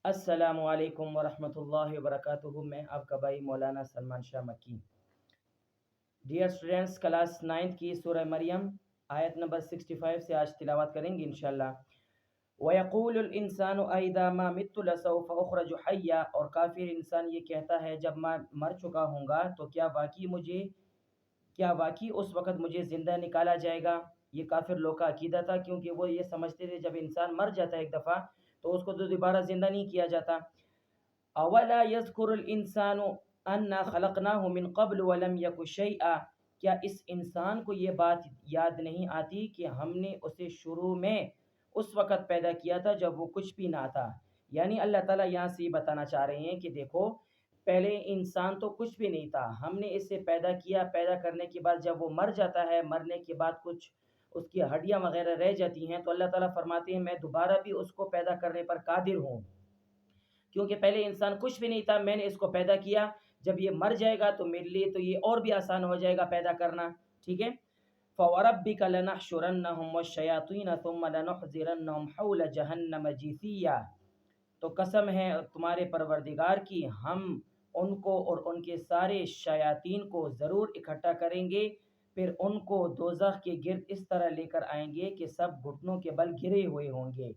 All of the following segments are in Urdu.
السلام علیکم ورحمۃ اللہ وبرکاتہ۔ میں آپ کا بھائی مولانا سلمان شاہ مکی۔ ڈیئر اسٹوڈینٹس، کلاس 9 کی سورہ مریم آیت نمبر 65 سے آج تلاوت کریں گے انشاءاللہ۔ وَيَقُولُ الْإِنسَانُ أَإِذَا مَا مِتُّ لَسَوْفَ أُخْرَجُ حَيًّا، اور کافر انسان یہ کہتا ہے جب میں مر چکا ہوں گا تو کیا واقعی اس وقت مجھے زندہ نکالا جائے گا۔ یہ کافر لوگ کا عقیدہ تھا، کیونکہ وہ یہ سمجھتے تھے جب انسان مر جاتا ہے ایک دفعہ تو اس کو دوبارہ زندہ نہیں کیا جاتا۔ اولا یذکر الانسان انا خلقناہ من قبل ولم یک شیئا، کیا اس انسان کو یہ بات یاد نہیں آتی کہ ہم نے اسے شروع میں اس وقت پیدا کیا تھا جب وہ کچھ بھی نہ تھا۔ یعنی اللہ تعالیٰ یہاں سے یہ بتانا چاہ رہے ہیں کہ دیکھو، پہلے انسان تو کچھ بھی نہیں تھا، ہم نے اسے پیدا کیا، پیدا کرنے کے بعد جب وہ مر جاتا ہے، مرنے کے بعد کچھ اس کی ہڈیاں وغیرہ رہ جاتی ہیں، تو اللہ تعالیٰ فرماتے ہیں میں دوبارہ بھی اس کو پیدا کرنے پر قادر ہوں، کیونکہ پہلے انسان کچھ بھی نہیں تھا، میں نے اس کو پیدا کیا، جب یہ مر جائے گا تو میرے لیے تو یہ اور بھی آسان ہو جائے گا پیدا کرنا، ٹھیک ہے۔ فَوَرَبِّكَ لَنَحْشُرَنَّهُمْ وَالشَّيَاطِينَ ثُمَّ لَنُحْضِرَنَّهُمْ حَوْلَ جَهَنَّمَ جِثِيًّا، تو قسم ہے تمہارے پروردگار کی، ہم ان کو اور ان کے سارے شیاطین کو ضرور اکٹھا کریں گے، پھر ان کو دوزخ کے گرد اس طرح لے کر آئیں گے کہ سب گھٹنوں کے بل گرے ہوئے ہوں گے۔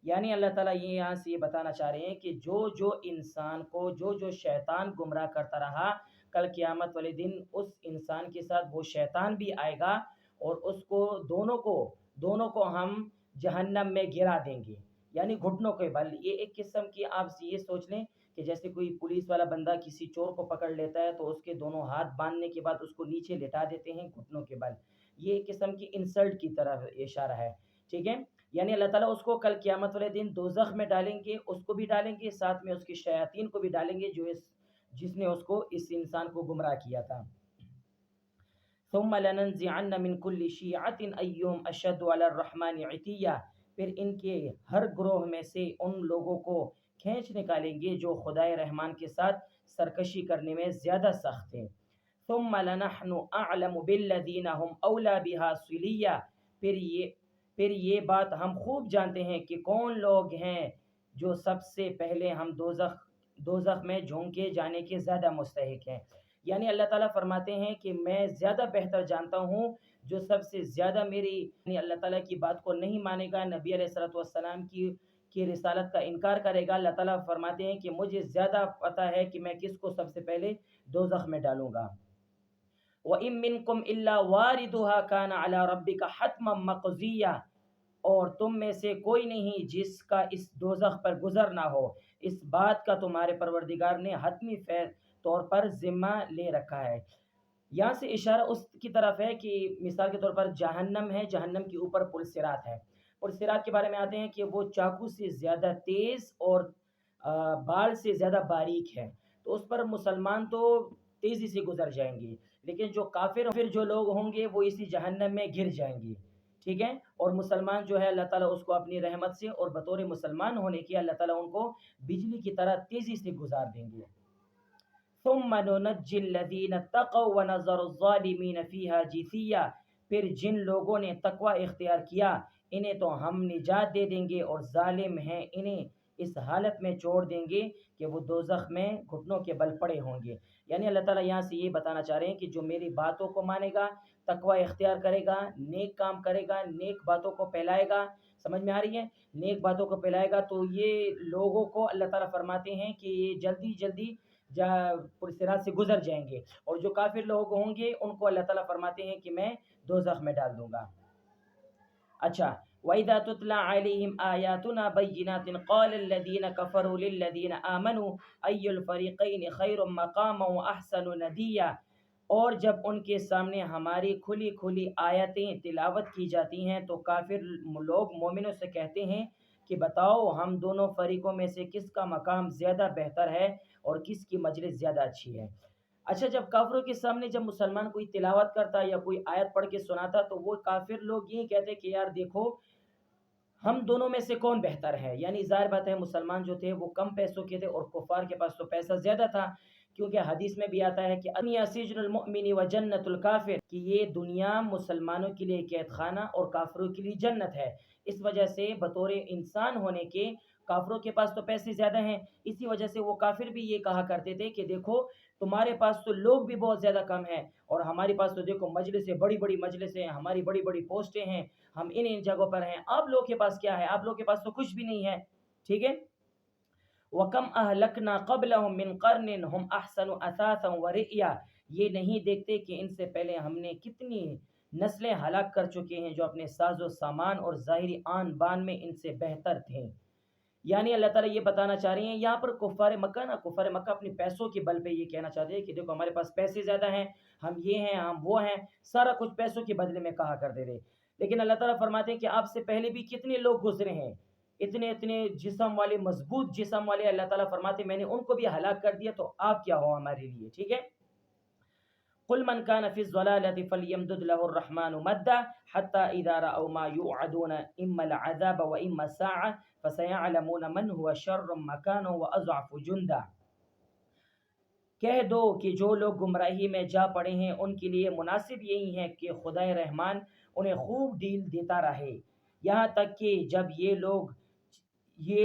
یعنی اللہ تعالیٰ یہ یہاں سے یہ بتانا چاہ رہے ہیں کہ جو انسان کو جو شیطان گمراہ کرتا رہا، کل قیامت والے دن اس انسان کے ساتھ وہ شیطان بھی آئے گا اور اس کو دونوں کو ہم جہنم میں گرا دیں گے، یعنی گھٹنوں کے بل۔ یہ ایک قسم کی آپ یہ سوچ لیں کہ جیسے کوئی پولیس والا بندہ کسی چور کو پکڑ لیتا ہے تو اس کے دونوں ہاتھ باندھنے کے بعد اس کو نیچے لٹا دیتے ہیں گھٹنوں کے بل، یہ ایک قسم کی انسلٹ کی طرف اشارہ ہے، ٹھیک ہے۔ یعنی اللہ تعالیٰ اس کو کل قیامت والے دن دوزخ میں ڈالیں گے، اس کو بھی ڈالیں گے، ساتھ میں اس کی شیاطین کو بھی ڈالیں گے جس نے اس انسان کو گمراہ کیا تھا۔ ثم لننزعن من كل شيعة أيهم أشد على الرحمن عتيا، پھر ان کے ہر گروہ میں سے ان لوگوں کو کھینچ نکالیں گے جو خدائے رحمان کے ساتھ سرکشی کرنے میں زیادہ سخت ہیں۔ ثم لنحن اعلم بالذین هم اولا بها صلیا، پھر یہ بات ہم خوب جانتے ہیں کہ کون لوگ ہیں جو سب سے پہلے ہم دوزخ میں جھونکے جانے کے زیادہ مستحق ہیں۔ یعنی اللہ تعالیٰ فرماتے ہیں کہ میں زیادہ بہتر جانتا ہوں، جو سب سے زیادہ میری یعنی اللہ تعالیٰ کی بات کو نہیں مانے گا، نبی علیہ الصلوۃ والسلام کی رسالت کا انکار کرے گا، اللہ تعالیٰ فرماتے ہیں کہ مجھے زیادہ پتہ ہے کہ میں کس کو سب سے پہلے دوزخ میں ڈالوں گا۔ وَإِن مِّنكُمْ إِلَّا وَارِدُهَا كَانَ عَلَى رَبِّكَ حَتْمًا مَّقْضِيًّا، اور تم میں سے کوئی نہیں جس کا اس دوزخ پر گزر نہ ہو، اس بات کا تمہارے پروردگار نے حتمی طور پر ذمہ لے رکھا ہے۔ یہاں سے اشارہ اس کی طرف ہے کہ مثال کے طور پر جہنم ہے، جہنم کے اوپر پل صراط ہے، پل صراط کے بارے میں آتے ہیں کہ وہ چاقو سے زیادہ تیز اور بال سے زیادہ باریک ہے، تو اس پر مسلمان تو تیزی سے گزر جائیں گے، لیکن جو کافر پھر جو لوگ ہوں گے وہ اسی جہنم میں گر جائیں گے، ٹھیک ہے۔ اور مسلمان جو ہے اللہ تعالیٰ اس کو اپنی رحمت سے اور بطور مسلمان ہونے کی اللہ تعالیٰ ان کو بجلی کی طرح تیزی سے گزار دیں گے۔ ثم ننجی الذین اتقوا ونذر الظالمین فیہا جثیا، پھر جن لوگوں نے تقوی اختیار کیا انہیں تو ہم نجات دے دیں گے، اور ظالم ہیں انہیں اس حالت میں چھوڑ دیں گے کہ وہ دوزخ میں گھٹنوں کے بل پڑے ہوں گے۔ یعنی اللہ تعالیٰ یہاں سے یہ بتانا چاہ رہے ہیں کہ جو میری باتوں کو مانے گا، تقوی اختیار کرے گا، نیک کام کرے گا، نیک باتوں کو پھیلائے گا، سمجھ میں آ رہی ہے، نیک باتوں کو پھیلائے گا، تو یہ لوگوں کو اللہ تعالیٰ فرماتے ہیں کہ یہ جلدی جلدی صراط سے گزر جائیں گے، اور جو کافر لوگ ہوں گے ان کو اللہ تعالیٰ فرماتے ہیں کہ میں دوزخ میں ڈال دوں گا۔ اچھا، وَإِذَا تُتْلَى عَلَيْهِمْ آيَاتُنَا بَيِّنَاتٍ قَالَ الَّذِينَ كَفَرُوا لِلَّذِينَ آمَنُوا أَيُّ الْفَرِيقَيْنِ خَيْرٌ مَّقَامًا وَأَحْسَنُ نَدِيًّا، اور جب ان کے سامنے ہماری کھلی کھلی آیتیں تلاوت کی جاتی ہیں تو کافر لوگ مومنوں سے کہتے ہیں کہ بتاؤ ہم دونوں فریقوں میں سے کس کا مقام زیادہ بہتر ہے اور کس کی مجلس زیادہ اچھی ہے۔ اچھا، جب کافروں کے سامنے جب مسلمان کوئی تلاوت کرتا یا کوئی آیت پڑھ کے سناتا تو وہ کافر لوگ یہ کہتے کہ یار دیکھو ہم دونوں میں سے کون بہتر ہے۔ یعنی ظاہر بات ہے مسلمان جو تھے وہ کم پیسوں کے تھے اور کفار کے پاس تو پیسہ زیادہ تھا، کیونکہ حدیث میں بھی آتا ہے کہ دنیا سجن المؤمن و جنت الکافر، کہ یہ دنیا مسلمانوں کے لیے قید خانہ اور کافروں کے لیے جنت ہے۔ اس وجہ سے بطور انسان ہونے کے کافروں کے پاس تو پیسے زیادہ ہیں، اسی وجہ سے وہ کافر بھی یہ کہا کرتے تھے کہ دیکھو تمہارے پاس تو لوگ بھی بہت زیادہ کم ہیں، اور ہمارے پاس تو دیکھو مجلسیں، بڑی بڑی مجلسیں ہیں، ہماری بڑی بڑی پوسٹیں ہیں، ہم ان جگہوں پر ہیں، آپ لوگ کے پاس کیا ہے؟ آپ لوگ کے پاس تو کچھ بھی نہیں ہے، ٹھیک ہے۔ وَكَمْ أَهْلَكْنَا قَبْلَهُمْ مِنْ قَرْنٍ هُمْ أَحْسَنُ أَثَاثًا وَرِئْيًا، یہ نہیں دیکھتے کہ ان سے پہلے ہم نے کتنی نسلیں ہلاک کر چکے ہیں جو اپنے ساز و سامان اور ظاہری آن بان میں ان سے بہتر تھے۔ یعنی اللہ تعالیٰ یہ بتانا چاہ رہے ہیں یہاں پر کفار مکہ اپنی پیسوں کے بل پہ یہ کہنا چاہتے ہیں کہ دیکھو ہمارے پاس پیسے زیادہ ہیں، ہم یہ ہیں، ہم وہ ہیں، سارا کچھ پیسوں کے بدلے میں کہا کرتے تھے۔ لیکن اللہ تعالیٰ فرماتے ہیں کہ آپ سے پہلے بھی کتنے لوگ گزرے ہیں، اتنے اتنے جسم والے، مضبوط جسم والے، اللہ تعالیٰ فرماتے ہیں میں نے ان کو بھی ہلاک کر دیا، تو آپ کیا ہو ہمارے لیے، ٹھیک ہے۔ قل من كان في الضلالة فليمدد له الرحمن مدا حتى إذا رأوا ما يوعدون إما العذاب وإما الساعة فسيعلمون من هو شر مكانا وأضعف جندا۔ کہہ دو کہ جو لوگ گمراہی میں جا پڑے ہیں ان کے لیے مناسب یہی ہے کہ خدائے رحمان انہیں خوب ڈیل دیتا رہے، یہاں تک کہ جب یہ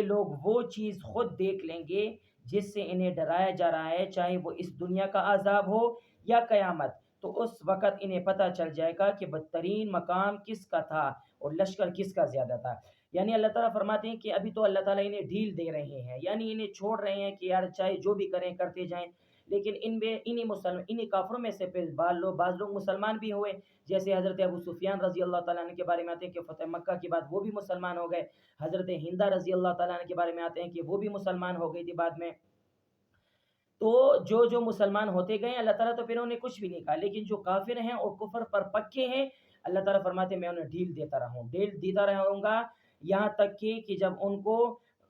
لوگ وہ چیز خود دیکھ لیں گے جس سے انہیں ڈرایا جا رہا ہے، چاہے وہ اس دنیا کا عذاب ہو یا قیامت، تو اس وقت انہیں پتہ چل جائے گا کہ بدترین مقام کس کا تھا اور لشکر کس کا زیادہ تھا۔ یعنی اللہ تعالیٰ فرماتے ہیں کہ ابھی تو اللہ تعالیٰ انہیں ڈھیل دے رہے ہیں، یعنی انہیں چھوڑ رہے ہیں کہ یار چاہے جو بھی کریں کرتے جائیں، لیکن انہی کافروں میں سے پھر بعض لوگ مسلمان بھی ہوئے، جیسے حضرت ابو سفیان رضی اللہ تعالیٰ عنہ کے بارے میں آتے ہیں کہ فتح مکہ کے بعد وہ بھی مسلمان ہو گئے، حضرت ہندہ رضی اللہ تعالیٰ عنہ کے بارے میں آتے ہیں کہ وہ بھی مسلمان ہو گئی تھی بعد میں۔ تو جو مسلمان ہوتے گئے اللہ تعالیٰ تو پھر انہیں کچھ بھی نہیں کہا، لیکن جو کافر ہیں اور کفر پر پکے ہیں اللہ تعالیٰ فرماتے ہیں میں انہیں ڈھیل دیتا رہوں گا یہاں تک کہ جب ان کو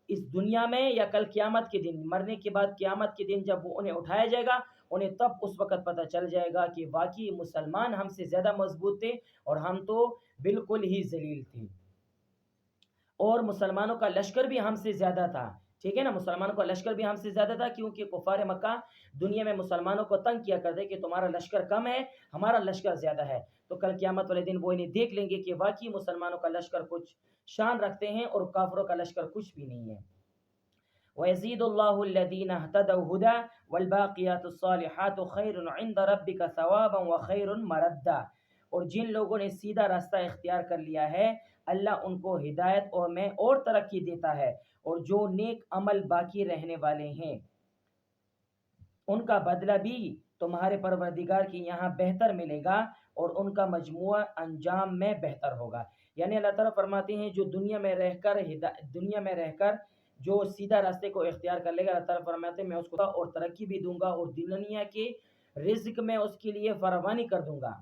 اس دنیا میں یا کل قیامت کے دن، مرنے کے بعد قیامت کے دن جب وہ انہیں اٹھایا جائے گا، انہیں تب اس وقت پتہ چل جائے گا کہ واقعی مسلمان ہم سے زیادہ مضبوط تھے اور ہم تو بالکل ہی ذلیل تھے، اور مسلمانوں کا لشکر بھی ہم سے زیادہ تھا، ٹھیک ہے نا، مسلمانوں کا لشکر بھی ہم سے زیادہ تھا، کیونکہ کفار مکہ دنیا میں مسلمانوں کو تنگ کیا کرتے کہ تمہارا لشکر کم ہے، ہمارا لشکر زیادہ ہے، تو کل قیامت والے دن وہ انہیں دیکھ لیں گے کہ واقعی مسلمانوں کا لشکر کچھ شان رکھتے ہیں اور کافروں کا لشکر کچھ بھی نہیں ہے۔ وَيَزِيدُ اللَّهُ الَّذِينَ اهْتَدَوْا هُدًى وَالْبَاقِيَاتُ الصَّالِحَاتُ خَيْرٌ عِندَ رَبِّكَ ثَوَابًا وَخَيْرٌ مَرَدًّا، اور جن لوگوں نے سیدھا راستہ اختیار کر لیا ہے اللہ ان کو ہدایت اور ترقی دیتا ہے، اور جو نیک عمل باقی رہنے والے ہیں ان کا بدلہ بھی تمہارے پروردگار کے یہاں بہتر ملے گا اور ان کا مجموعہ انجام میں بہتر ہوگا۔ یعنی اللہ تعالیٰ فرماتے ہیں جو دنیا میں رہ کر جو سیدھا راستے کو اختیار کر لے گا، اللہ تعالیٰ فرماتے ہیں میں اس کو اور ترقی بھی دوں گا اور دنیا کے رزق میں اس کے لیے فراوانی کر دوں گا۔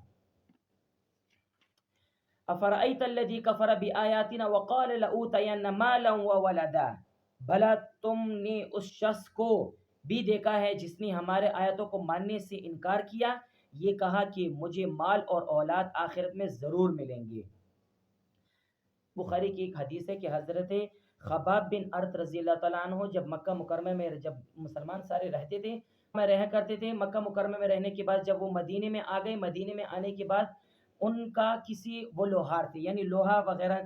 افرأیت الذی کفر بآیاتنا وقال لأوتین مالا وولدا، بھلا تم نے اس شخص کو بھی دیکھا ہے جس نے ہمارے آیتوں کو ماننے سے انکار کیا، یہ کہا کہ مجھے مال اور اولاد آخرت میں ضرور ملیں گے۔ بخاری کی ایک حدیث ہے کہ حضرت خباب بن ارت رضی اللہ تعالیٰ عنہ جب مکہ مکرمہ میں جب مسلمان سارے رہتے تھے، رہا کرتے تھے، مکہ مکرمہ میں رہنے کے بعد جب وہ مدینے میں آ گئے، مدینے میں آنے کے بعد ان کا وہ لوہار تھے، یعنی لوہا وغیرہ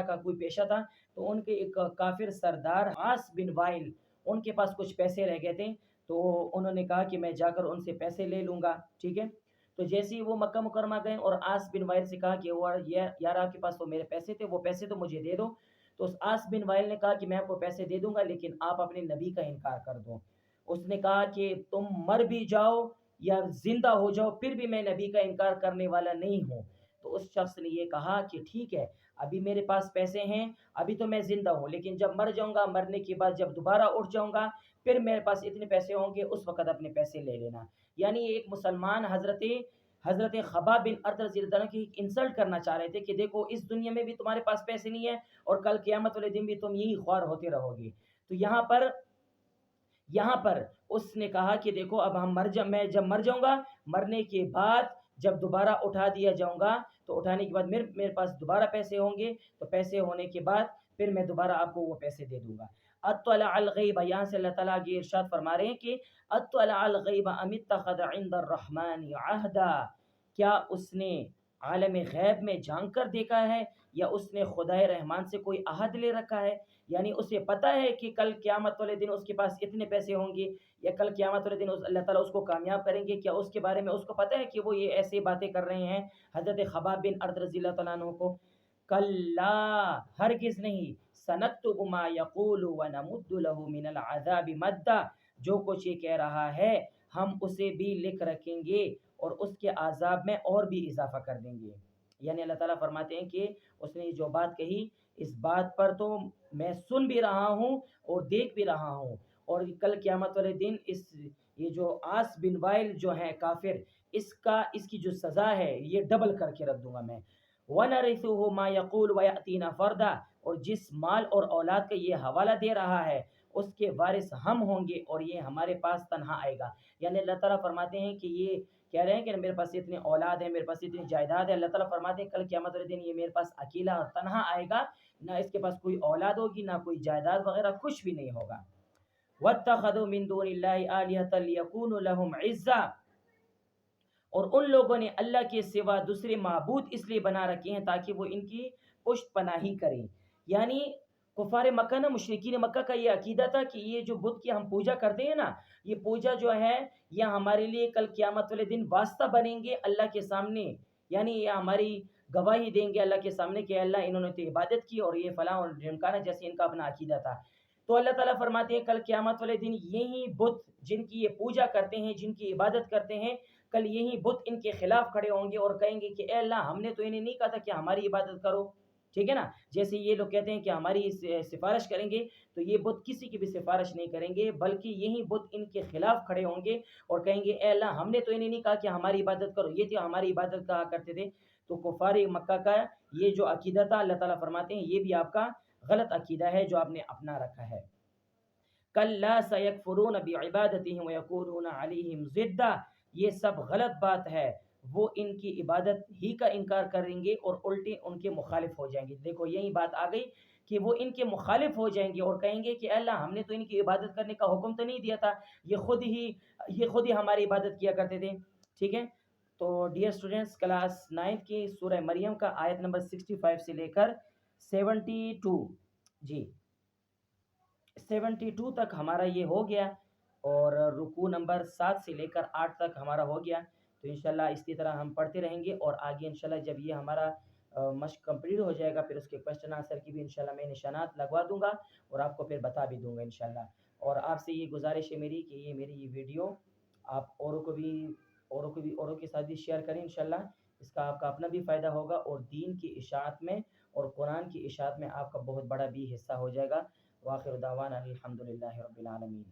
کا کوئی پیشہ تھا، تو ان کے ایک کافر سردار عاص بن وائل، ان کے پاس کچھ پیسے رہ گئے تھے، تو انہوں نے کہا کہ میں جا کر ان سے پیسے لے لوں گا، ٹھیک ہے۔ تو جیسے ہی وہ مکہ مکرمہ گئے اور عاص بن وائل سے کہا کہ یار آپ کے پاس تو میرے پیسے تھے، وہ پیسے تو مجھے دے دو، تو اس عاص بن وائل نے کہا کہ میں آپ کو پیسے دے دوں گا لیکن آپ اپنے نبی کا انکار کر دو۔ اس نے کہا کہ تم مر بھی جاؤ یا زندہ ہو جاؤ پھر بھی میں نبی کا انکار کرنے والا نہیں ہوں۔ تو اس شخص نے یہ کہا کہ ٹھیک ہے، ابھی میرے پاس پیسے ہیں، ابھی تو میں زندہ ہوں، لیکن جب مر جاؤں گا، مرنے کے بعد جب دوبارہ اٹھ جاؤں گا پھر میرے پاس اتنے پیسے ہوں گے، اس وقت اپنے پیسے لے لینا۔ یعنی ایک مسلمان حضرت خباب بن ارت رضی اللہ عنہ کی انسلٹ کرنا چاہ رہے تھے کہ دیکھو اس دنیا میں بھی تمہارے پاس پیسے نہیں ہیں اور کل قیامت والے دن بھی تم یہی خوار ہوتے رہو گے۔ تو یہاں پر اس نے کہا کہ دیکھو اب میں جب مر جاؤں گا، مرنے کے بعد جب دوبارہ اٹھا دیا جاؤں گا تو اٹھانے کے بعد میرے پاس دوبارہ پیسے ہوں گے، تو پیسے ہونے کے بعد پھر میں دوبارہ آپ کو وہ پیسے دے دوں گا۔ اطلع الغیب، یہاں سے اللہ تعالیٰ یہ ارشاد فرما رہے ہیں کہ اطلع الغیب ام اتخذ عند الرحمن عہدا، کیا اس نے عالم غیب میں جان کر دیکھا ہے یا اس نے خدائے رحمان سے کوئی عہد لے رکھا ہے؟ یعنی اسے پتہ ہے کہ کل قیامت والے دن اس کے پاس اتنے پیسے ہوں گے یا کل قیامت والے دن اللہ تعالیٰ اس کو کامیاب کریں گے، کیا اس کے بارے میں اس کو پتہ ہے کہ وہ یہ ایسی باتیں کر رہے ہیں حضرت خباب بن ارد رضی اللہ تعالیٰ عنہ کو؟ کلا، ہرگز نہیں، سنکتب ما یقول ونمد له من العذاب مدا، جو کچھ یہ کہہ رہا ہے ہم اسے بھی لکھ رکھیں گے اور اس کے عذاب میں اور بھی اضافہ کر دیں گے۔ یعنی اللہ تعالیٰ فرماتے ہیں کہ اس نے جو بات کہی اس بات پر تو میں سن بھی رہا ہوں اور دیکھ بھی رہا ہوں، اور کل قیامت والے دن یہ جو آس بن وائل جو ہے کافر، اس کی جو سزا ہے یہ ڈبل کر کے رکھ دوں گا میں۔ وَنَرِثُهُ مَا يَقُولُ وَيَأْتِينَا فَرْدًا، اور جس مال اور اولاد کا یہ حوالہ دے رہا ہے اس کے وارث ہم ہوں گے اور یہ ہمارے پاس تنہا آئے گا۔ یعنی اللہ تعالیٰ فرماتے ہیں کہ یہ کہہ رہے ہیں کہ میرے پاس اتنے اولاد ہے، میرے پاس اتنی جائیداد ہے، اللہ تعالیٰ فرماتے ہیں کل قیامت والے دن یہ میرے پاس اکیلا اور تنہا آئے گا، نہ اس کے پاس کوئی اولاد ہوگی نہ کوئی جائیداد وغیرہ، کچھ بھی نہیں ہوگا۔ وَاتَّخَذُوا مِن دُونِ اللَّهِ آلِهَةً لِيَكُونُوا لَهُمْ عِزًّا، اور ان لوگوں نے اللہ کے سوا دوسرے معبود اس لیے بنا رکھے ہیں تاکہ وہ ان کی پشت پناہی کریں۔ یعنی کفار مکہ نا، مشرکین مکہ کا یہ عقیدہ تھا کہ یہ جو بت کی ہم پوجا کرتے ہیں نا، یہ پوجا جو ہے یہ ہمارے لیے کل قیامت والے دن واسطہ بنیں گے اللہ کے سامنے، یعنی یہ ہماری گواہی دیں گے اللہ کے سامنے کہ اللہ انہوں نے تو عبادت کی اور یہ فلاں اور ڈھمکانا، جیسے ان کا اپنا عقیدہ تھا۔ تو اللہ تعالیٰ فرماتے ہیں کل قیامت والے دن یہی بت جن کی یہ پوجا کرتے ہیں، جن کی عبادت کرتے ہیں، کل یہی بت ان کے خلاف کھڑے ہوں گے اور کہیں گے کہ اے اللہ ہم نے تو انہیں نہیں کہا تھا کہ ہماری عبادت کرو، ٹھیک ہے نا؟ جیسے یہ لوگ کہتے ہیں کہ ہماری سفارش کریں گے، تو یہ بت کسی کی بھی سفارش نہیں کریں گے، بلکہ یہی بت ان کے خلاف کھڑے ہوں گے اور کہیں گے اے اللہ ہم نے تو انہیں نہیں کہا کہ ہماری عبادت کرو، یہ تو ہماری عبادت کہا کرتے تھے۔ تو کفار مکہ کا یہ جو عقیدہ تھا، اللہ تعالیٰ فرماتے ہیں یہ بھی آپ کا غلط عقیدہ ہے جو آپ نے اپنا رکھا ہے۔ کلا سیکفرون بعبادتہم ویکونون علیہم ضدا، یہ سب غلط بات ہے، وہ ان کی عبادت ہی کا انکار کریں گے اور الٹے ان کے مخالف ہو جائیں گے۔ دیکھو یہی بات آ گئی کہ وہ ان کے مخالف ہو جائیں گے اور کہیں گے کہ اے اللہ ہم نے تو ان کی عبادت کرنے کا حکم تو نہیں دیا تھا، یہ خود ہی ہماری عبادت کیا کرتے تھے، ٹھیک ہے؟ تو ڈیئر اسٹوڈنٹس، کلاس 9 کی سورہ مریم کا آیت نمبر 65 سے لے کر 72 جی 72 تک ہمارا یہ ہو گیا، اور رکوع نمبر 7 سے لے کر 8 تک ہمارا ہو گیا۔ تو انشاءاللہ اسی طرح ہم پڑھتے رہیں گے اور آگے انشاءاللہ جب یہ ہمارا مشق کمپلیٹ ہو جائے گا پھر اس کے کویسچن آنسر کی بھی انشاءاللہ میں نشانات لگوا دوں گا اور آپ کو پھر بتا بھی دوں گا انشاءاللہ۔ اور آپ سے یہ گزارش ہے میری کہ یہ میری ویڈیو آپ اوروں کے ساتھ بھی شیئر کریں انشاءاللہ، اس کا آپ کا اپنا بھی فائدہ ہوگا اور دین کی اشاعت میں اور قرآن کی اشاعت میں آپ کا بہت بڑا بھی حصہ ہو جائے گا۔ وآخر دعوانا الحمد للہ رب العالمین۔